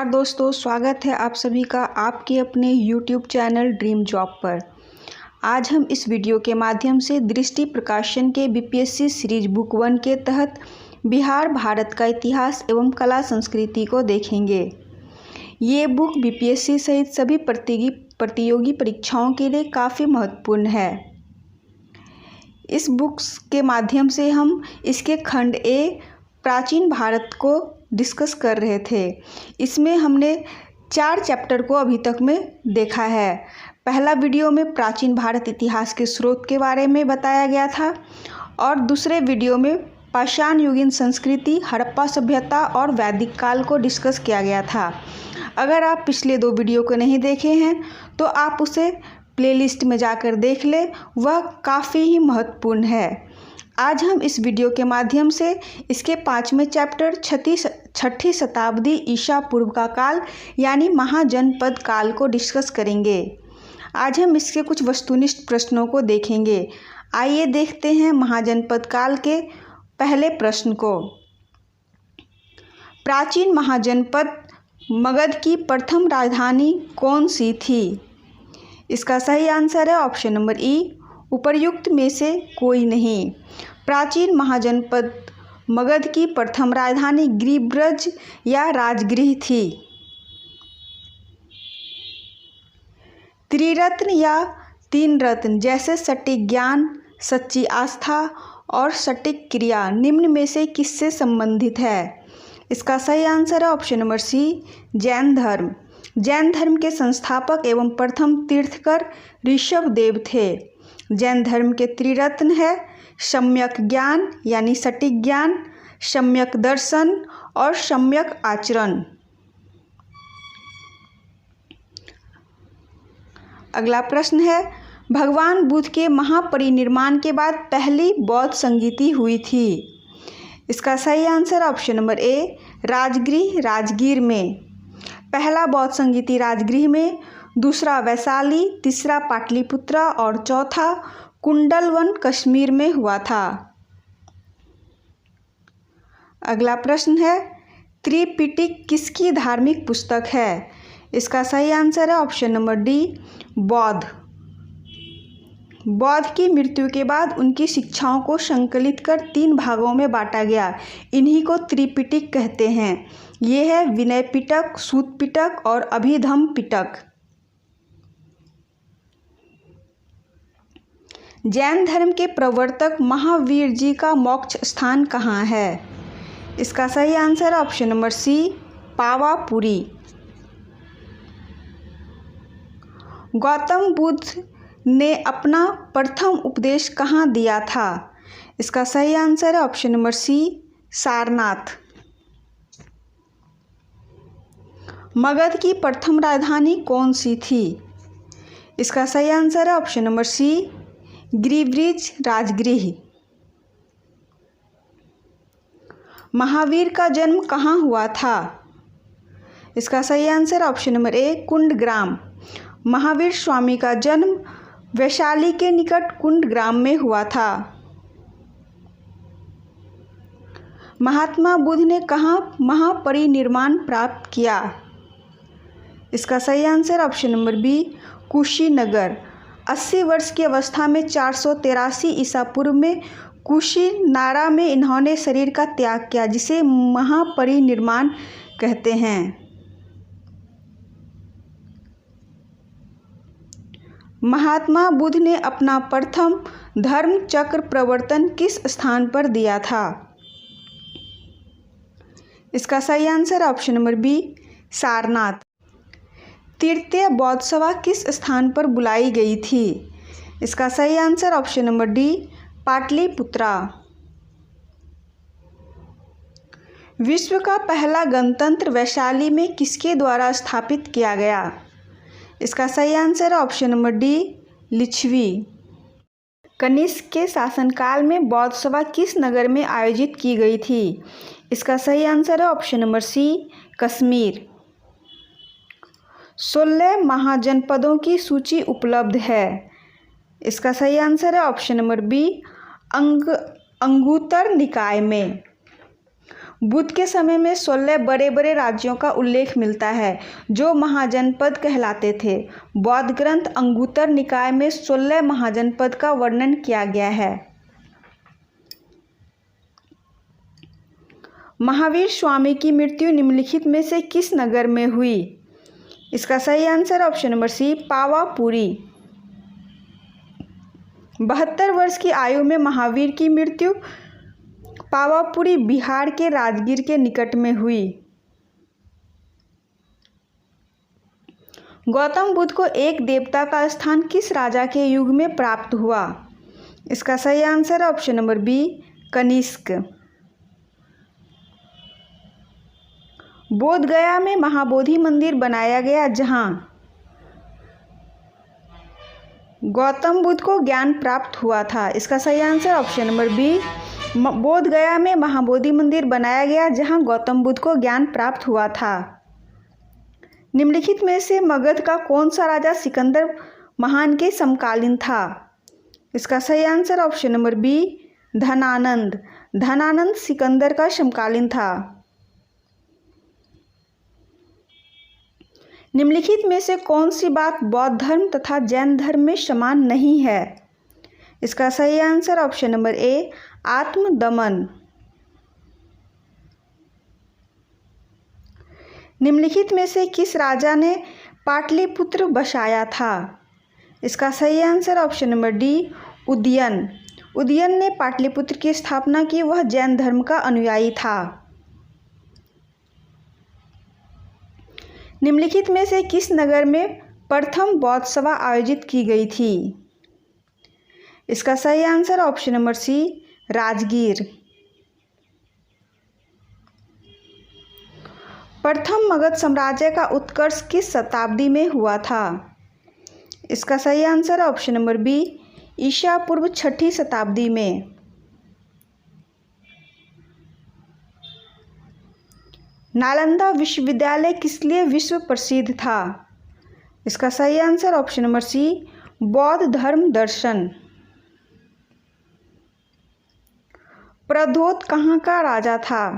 नमस्कार दोस्तों, स्वागत है आप सभी का आपके अपने YouTube चैनल ड्रीम जॉब पर। आज हम इस वीडियो के माध्यम से दृष्टि प्रकाशन के बीपीएससी सीरीज बुक 1 के तहत बिहार भारत का इतिहास एवं कला संस्कृति को देखेंगे। ये बुक बीपीएससी सहित सभी प्रतियोगी परीक्षाओं के लिए काफ़ी महत्वपूर्ण है। इस बुक्स के माध्यम से हम इसके खंड ए प्राचीन भारत को डिस्कस कर रहे थे। इसमें हमने 4 चैप्टर को अभी तक में देखा है। पहला वीडियो में प्राचीन भारत इतिहास के स्रोत के बारे में बताया गया था और दूसरे वीडियो में पाषाण युगीन संस्कृति, हड़प्पा सभ्यता और वैदिक काल को डिस्कस किया गया था। अगर आप पिछले 2 वीडियो को नहीं देखे हैं तो आप उसे प्लेलिस्ट में जाकर देख लें, वह काफ़ी ही महत्वपूर्ण है। आज हम इस वीडियो के माध्यम से इसके 5वें चैप्टर 6ठी शताब्दी ईसा पूर्व का काल यानी महाजनपद काल को डिस्कस करेंगे। आज हम इसके कुछ वस्तुनिष्ठ प्रश्नों को देखेंगे। आइए देखते हैं महाजनपद काल के पहले प्रश्न को। प्राचीन महाजनपद मगध की प्रथम राजधानी कौन सी थी? इसका सही आंसर है ऑप्शन नंबर ई, उपर्युक्त में से कोई नहीं। प्राचीन महाजनपद मगध की प्रथम राजधानी गिरिब्रज या राजगृह थी। त्रिरत्न या 3 रत्न जैसे सटीक ज्ञान, सच्ची आस्था और सटीक क्रिया निम्न में से किससे संबंधित है? इसका सही आंसर है ऑप्शन नंबर सी, जैन धर्म। जैन धर्म के संस्थापक एवं प्रथम तीर्थकर ऋषभदेव थे। जैन धर्म के त्रिरत्न है सम्यक ज्ञान यानी सटीक ज्ञान, सम्यक दर्शन और सम्यक आचरण। अगला प्रश्न है, भगवान बुद्ध के महापरिनिर्वाण के बाद पहली बौद्ध संगीति हुई थी। इसका सही answer option number A, Rajgriha Rajgir में। पहला बौद्ध संगीति राजगृह में, दूसरा वैशाली, तीसरा पाटलिपुत्रा और चौथा कुंडलवन कश्मीर में हुआ था। अगला प्रश्न है, त्रिपिटक किसकी धार्मिक पुस्तक है? इसका सही आंसर है ऑप्शन नंबर डी, बौद्ध। बौद्ध की मृत्यु के बाद उनकी शिक्षाओं को संकलित कर 3 भागों में बांटा गया। इन्हीं को त्रिपिटक कहते हैं। ये है विनय पिटक, सूत पिटक और अभिधम्म पिटक। जैन धर्म के प्रवर्तक महावीर जी का मोक्ष स्थान कहाँ है? इसका सही answer option number C, Pawapuri. Gautam Buddha ने अपना प्रथम उपदेश कहाँ दिया था? इसका सही आंसर है option number C, Sarnath. Magadh की प्रथम राजधानी कौन सी थी? इसका सही आंसर है ऑप्शन नंबर सी, गिरिब्रज राजगृह। महावीर का जन्म कहाँ हुआ था? इसका सही answer option number A, Kundagram. Mahavir Swami का जन्म वैशाली के निकट कुंडग्राम में हुआ था। महात्मा बुद्ध ने कहाँ महापरिनिर्वाण प्राप्त किया? इसका सही answer option number B, Kushinagar. 80 वर्ष की अवस्था में 483 ईसा पूर्व में कुशीनारा में इन्होंने शरीर का त्याग किया, जिसे महापरिनिर्वाण कहते हैं। महात्मा बुद्ध ने अपना प्रथम धर्म चक्र प्रवर्तन किस स्थान पर दिया था? इसका सही answer option number B, Sarnath. तृतीय बौद्ध सभा किस स्थान पर बुलाई गई थी? इसका सही answer option number D, Pataliputra. विश्व का पहला गणतंत्र वैशाली में किसके द्वारा स्थापित किया गया? इसका सही answer option number D, Lichchhavi. Kanishka के शासनकाल में बौद्ध सभा किस नगर में आयोजित की गई थी? इसका सही आंसर है ऑप्शन नंबर सी, कश्मीर। 16 महाजनपदों की सूची उपलब्ध है। इसका सही आंसर है ऑप्शन नंबर बी, अंगुत्तर निकाय में। बुद्ध के समय में 16 बड़े बड़े राज्यों का उल्लेख मिलता है जो महाजनपद कहलाते थे। बौद्ध ग्रंथ अंगुत्तर निकाय में 16 महाजनपद का वर्णन किया गया है। महावीर स्वामी की मृत्यु निम्नलिखित में से किस नगर में हुई? इसका सही answer option number C, Pawapuri. 72 वर्ष की आयु में महावीर की मृत्यु पावापुरी बिहार के राजगीर के निकट में हुई। गौतम बुद्ध को एक देवता का स्थान किस राजा के युग में प्राप्त हुआ? इसका सही answer option number B, Kanishka. Bodh Gaya में महाबोधि मंदिर बनाया गया जहां गौतम बुद्ध को ज्ञान प्राप्त हुआ था। इसका सही आंसर ऑप्शन नंबर बी, बोध गया में महाबोधि मंदिर बनाया गया जहां गौतम बुद्ध को ज्ञान प्राप्त हुआ था। निम्नलिखित में से मगध का कौन सा राजा सिकंदर महान के समकालीन था? इसका सही answer option number B, Dhanananda. Dhanananda Sikandar का समकालीन था। निम्नलिखित में से कौन सी बात बौद्ध धर्म तथा जैन धर्म में समान नहीं है? इसका सही आंसर ऑप्शन नंबर ए, आत्मदमन। निम्नलिखित में से किस राजा ने पाटलिपुत्र बसाया था? इसका सही answer option number D, Udayan. Udayan ने पाटलिपुत्र की स्थापना की। वह जैन धर्म का अनुयायी था। निम्नलिखित में से किस नगर में प्रथम बौद्ध सभा आयोजित की गई थी? इसका सही answer option number C, Rajgir. प्रथम मगध साम्राज्य का उत्कर्ष किस शताब्दी में हुआ था? इसका सही आंसर ऑप्शन नंबर बी, ईसा पूर्व 6ठी शताब्दी में। नालंदा विश्वविद्यालय किस लिए विश्व प्रसिद्ध था? इसका सही आंसर ऑप्शन नंबर सी, बौद्ध धर्म दर्शन। प्रद्योत कहाँ का राजा था?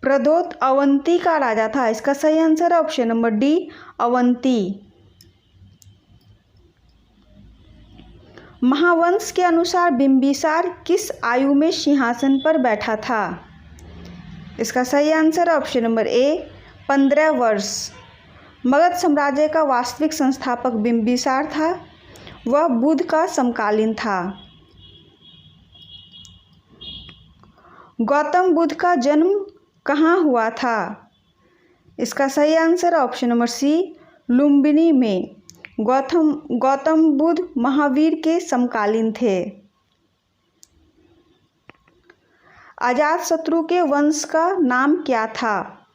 प्रद्योत अवंती का राजा था। इसका सही answer option number D, Avanti. Mahavamsa के अनुसार बिंबिसार किस आयु में सिंहासन पर बैठा था? इसका सही आंसर ऑप्शन नंबर ए, 15 वर्ष। मगध साम्राज्य का वास्तविक संस्थापक बिंबिसार था। वह बुद्ध का समकालीन था। गौतम बुद्ध का जन्म कहाँ हुआ था? इसका सही answer option number C, Lumbini में। गौतम बुद्ध महावीर के समकालीन थे। अजातशत्रु के वंश का नाम क्या था?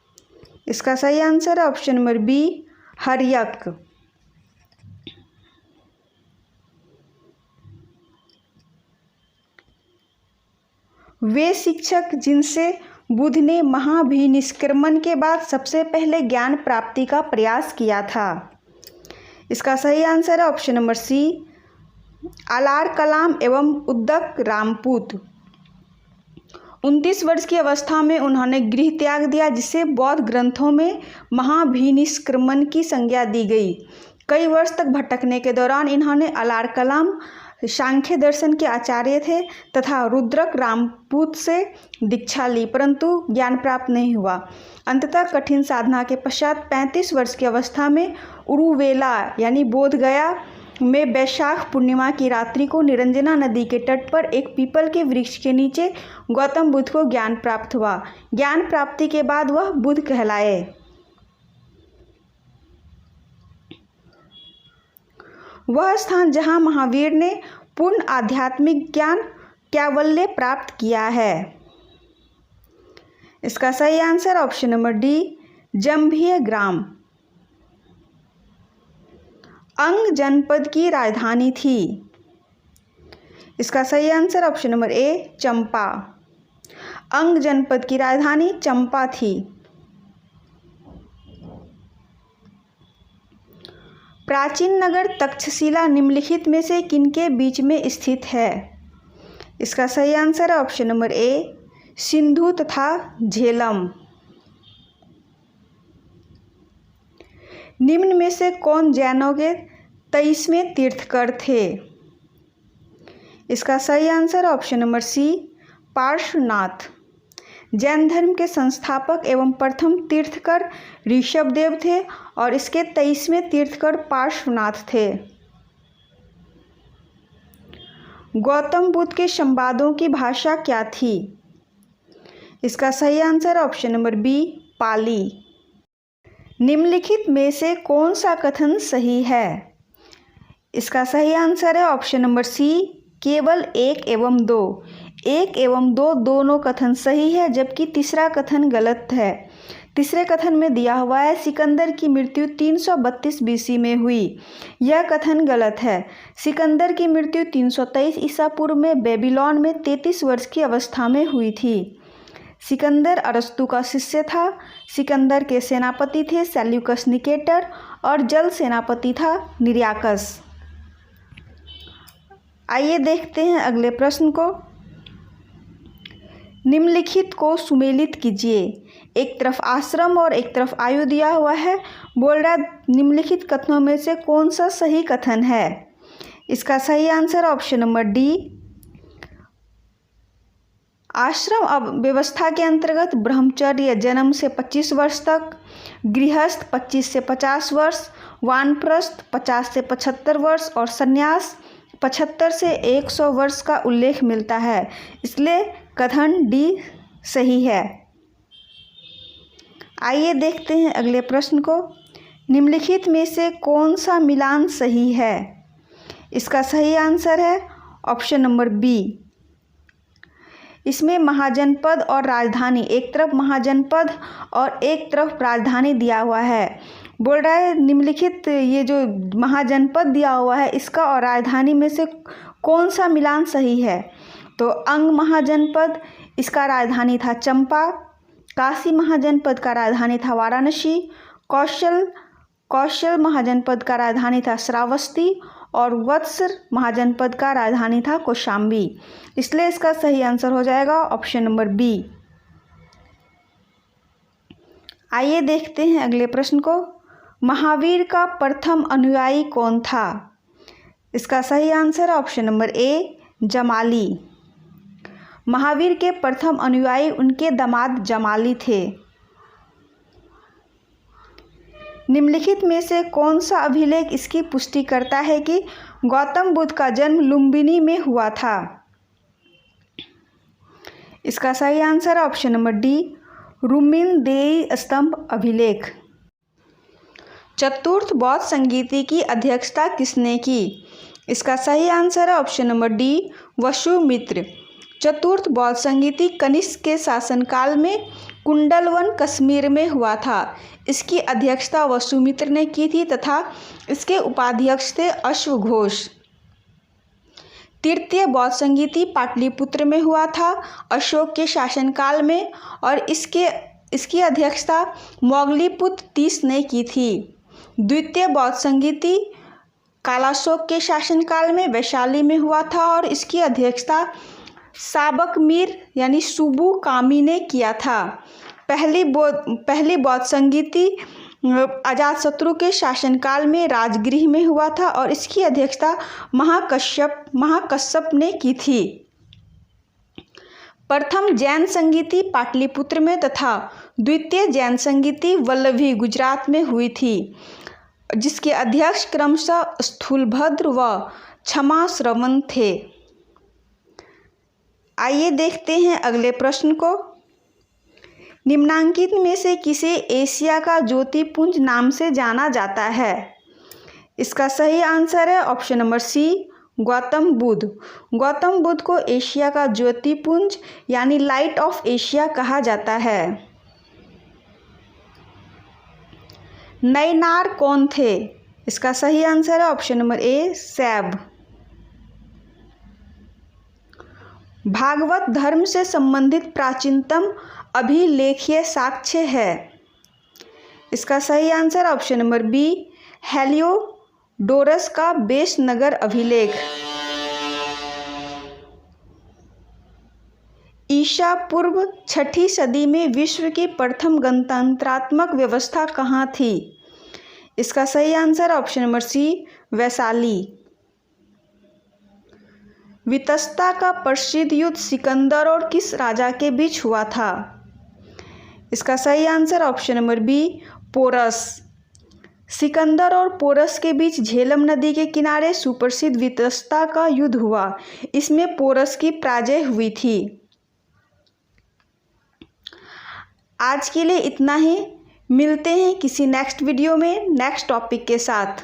इसका सही answer option number B, Haryanka. वे शिक्षक जिनसे बुद्ध ने महाभिनिष्क्रमण के बाद सबसे पहले ज्ञान प्राप्ति का प्रयास किया था। इसका सही आंसर है ऑप्शन नंबर सी, आलार कलाम एवं उद्दक रामपूत। 29 वर्ष की अवस्था में उन्होंने गृह त्याग दिया, जिसे बौद्ध ग्रंथों में महाभिनिष्क्रमण की संज्ञा दी गई। कई वर्ष तक भटकने के दौरान इन्होंने आलार कलाम सांख्य दर्शन के आचार्य थे तथा रुद्रक रामपूत से दीक्षा ली, परंतु ज्ञान प्राप्त नहीं हुआ। अंततः कठिन साधना के पश्चात 35 वर्ष की अवस्था में उरुवेला यानी बोध गया में वैशाख पूर्णिमा की रात्रि को निरंजना नदी के तट पर एक पीपल के वृक्ष के नीचे गौतम बुद्ध को ज्ञान प्राप्त हुआ। ज्ञान प्राप्ति के बाद वह बुद्ध कहलाए। वह स्थान जहाँ महावीर ने पूर्ण आध्यात्मिक ज्ञान कैवल्य प्राप्त किया है। इसका सही आंसर ऑप्शन नंबर डी, जंभिय ग्राम। अंग जनपद की राजधानी थी। इसका सही आंसर ऑप्शन नंबर ए, चंपा। अंग जनपद की राजधानी चंपा थी। प्राचीन नगर तक्षशिला निम्नलिखित में से किनके बीच में स्थित है? इसका सही आंसर है ऑप्शन नंबर ए, सिंधु तथा झेलम। निम्न में से कौन जैनों के 23वें तीर्थकर थे? इसका सही answer option number C, Parshvanath. Jain धर्म के संस्थापक एवं प्रथम तीर्थकर ऋषभदेव थे और इसके 23वें तीर्थकर पार्श्वनाथ थे। गौतम बुद्ध के संवादों की भाषा क्या थी? इसका सही आंसर ऑप्शन नंबर बी, पाली। निम्नलिखित में से कौन सा कथन सही है? इसका सही आंसर है ऑप्शन नंबर सी, केवल 1 एवं 2। 1 एवं 2 दोनों कथन सही है, जबकि तीसरा कथन गलत है। तीसरे कथन में दिया हुआ है सिकंदर की मृत्यु 332 बीसी में हुई। यह कथन गलत है। सिकंदर की मृत्यु 323 ईसा पूर्व में बेबीलोन में 33 वर्ष की अवस्था में हुई थी। सिकंदर अरस्तु का शिष्य था। सिकंदर के सेनापति थे सेल्यूकस निकेटर और जल सेनापति था निरियाकस। आइए देखते हैं अगले प्रश्न को। निम्नलिखित को सुमेलित कीजिए। एक तरफ आश्रम और एक तरफ आयु दिया हुआ है। बोल रहा है निम्नलिखित कथनों में से कौन सा सही कथन है? इसका सही आंसर ऑप्शन नंबर डी, आश्रम व्यवस्था के अंतर्गत ब्रह्मचर्य जन्म से 25 वर्ष तक, गृहस्थ 25 से 50 वर्ष, वानप्रस्थ 50 से 75 वर्ष और संन्यास 75 से 100 वर्ष का उल्लेख मिलता है। इसलिए कथन डी सही है। आइए देखते हैं अगले प्रश्न को। निम्नलिखित में से कौन सा मिलान सही है? इसका सही आंसर है ऑप्शन नंबर बी। इसमें महाजनपद और राजधानी, एक तरफ महाजनपद और एक तरफ राजधानी दिया हुआ है। बोल रहा है निम्नलिखित ये जो महाजनपद दिया हुआ है इसका और राजधानी में से कौन सा मिलान सही है? तो अंग महाजनपद, इसका राजधानी था चंपा। काशी महाजनपद का राजधानी था वाराणसी। कौशल महाजनपद का राजधानी था श्रावस्ती और वत्स महाजनपद का राजधानी था कौशाम्बी। इसलिए इसका सही आंसर हो जाएगा ऑप्शन नंबर बी। आइए देखते हैं अगले प्रश्न को। महावीर का प्रथम अनुयायी कौन था? इसका सही आंसर ऑप्शन नंबर ए, जमाली। महावीर के प्रथम अनुयायी उनके दामाद जमाली थे। निम्नलिखित में से कौन सा अभिलेख इसकी पुष्टि करता है कि गौतम बुद्ध का जन्म लुम्बिनी में हुआ था? इसका सही answer option number D, Rummindei स्तंभ अभिलेख। चतुर्थ बौद्ध संगीति की अध्यक्षता किसने की? इसका सही आंसर है ऑप्शन नंबर डी, वसुमित्र। चतुर्थ बौद्ध संगीति कनिष्क के शासनकाल में कुंडलवन कश्मीर में हुआ था। इसकी अध्यक्षता वसुमित्र ने की थी तथा इसके उपाध्यक्ष थे अश्वघोष। तृतीय बौद्ध संगीति पाटलिपुत्र में हुआ था अशोक के शासनकाल में और इसकी अध्यक्षता मोगलीपुत्र तीस ने की थी। द्वितीय बौद्ध संगीति कालाशोक के शासनकाल में वैशाली में हुआ था और इसकी अध्यक्षता साबक मीर यानी सुबु कामी ने किया था। पहली बौद्ध संगीति अजातशत्रु के शासनकाल में राजगृह में हुआ था और इसकी अध्यक्षता महाकश्यप ने की थी। प्रथम जैन संगीति पाटलिपुत्र में तथा द्वितीय जैन संगीति वल्लभी गुजरात में हुई थी, जिसके अध्यक्ष क्रमशः स्थूलभद्र व क्षमा श्रवण थे। आइए देखते हैं अगले प्रश्न को। निम्नांकित में से किसे एशिया का ज्योतिपुंज नाम से जाना जाता है? इसका सही आंसर है option number C, Gautam Buddha. Gautam Buddha को एशिया का ज्योतिपुंज यानी लाइट ऑफ एशिया कहा जाता है। नैनार कौन थे? इसका सही आंसर है ऑप्शन नंबर ए, सैब। भागवत धर्म से संबंधित प्राचीनतम अभिलेखीय साक्ष्य है। इसका सही answer option number B, Heliodorus का बेशनगर अभिलेख। ईसा पूर्व 6ठी सदी में विश्व की प्रथम गणतंत्रात्मक व्यवस्था कहाँ थी? इसका सही answer option number C, Vaishali. Vitasta का प्रसिद्ध युद्ध सिकंदर और किस राजा के बीच हुआ था? इसका सही answer option number B, Porus. Sikandar और पोरस के बीच झेलम नदी के किनारे सुप्रसिद्ध वितस्ता का युद्ध हुआ। इसमें पोरस की पराजय हुई थी। आज के लिए इतना ही। मिलते हैं किसी नेक्स्ट वीडियो में नेक्स्ट टॉपिक के साथ।